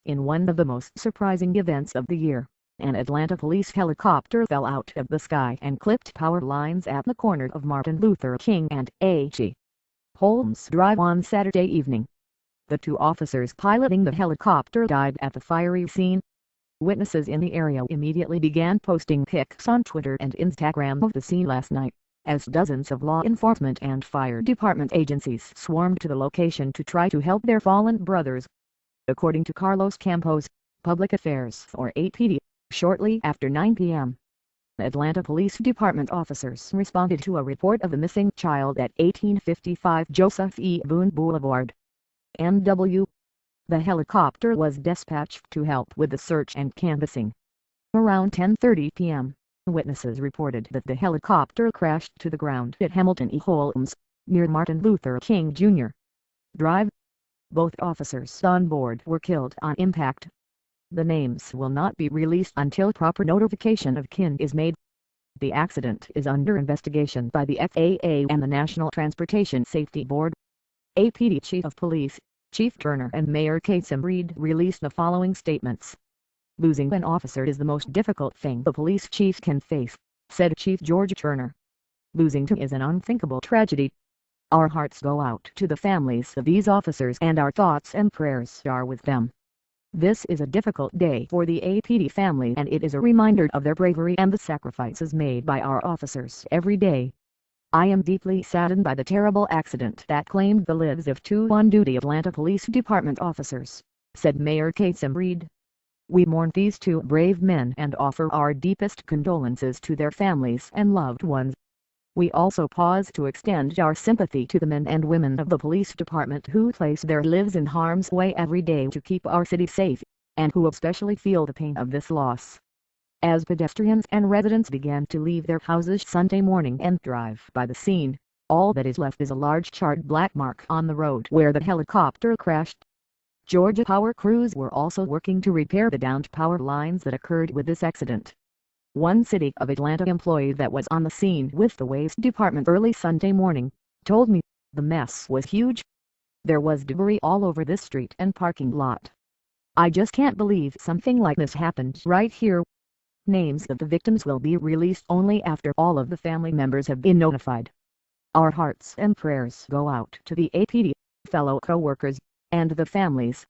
In one of the most surprising events of the year, an Atlanta police helicopter fell out of the sky and clipped power lines at the corner of Martin Luther King and A.G. Holmes Drive on Saturday evening. The two officers piloting the helicopter died at the fiery scene. Witnesses in the area immediately began posting pics on Twitter and Instagram of the scene last night, as dozens of law enforcement and fire department agencies swarmed to the location to try to help their fallen brothers. According to Carlos Campos, Public Affairs for APD, shortly after 9 p.m. Atlanta Police Department officers responded to a report of a missing child at 1855 Joseph E. Boone Boulevard, NW. The helicopter was dispatched to help with the search and canvassing. Around 10:30 p.m., witnesses reported that the helicopter crashed to the ground at Hamilton E. Holmes, near Martin Luther King Jr. Drive. Both officers on board were killed on impact. The names will not be released until proper notification of kin is made. The accident is under investigation by the FAA and the National Transportation Safety Board. APD Chief of Police, Chief Turner and Mayor Kasem Reed released the following statements. "Losing an officer is the most difficult thing the police chief can face," said Chief George Turner. "Losing two is an unthinkable tragedy. Our hearts go out to the families of these officers and our thoughts and prayers are with them. This is a difficult day for the APD family and it is a reminder of their bravery and the sacrifices made by our officers every day. I am deeply saddened by the terrible accident that claimed the lives of two on-duty Atlanta Police Department officers," said Mayor Kasem Reed. "We mourn these two brave men and offer our deepest condolences to their families and loved ones. We also pause to extend our sympathy to the men and women of the police department who place their lives in harm's way every day to keep our city safe, and who especially feel the pain of this loss." As pedestrians and residents began to leave their houses Sunday morning and drive by the scene, all that is left is a large charred black mark on the road where the helicopter crashed. Georgia Power crews were also working to repair the downed power lines that occurred with this accident. One City of Atlanta employee that was on the scene with the waste department early Sunday morning told me, "The mess was huge. There was debris all over this street and parking lot. I just can't believe something like this happened right here." Names of the victims will be released only after all of the family members have been notified. "Our hearts and prayers go out to the APD, fellow co-workers, and the families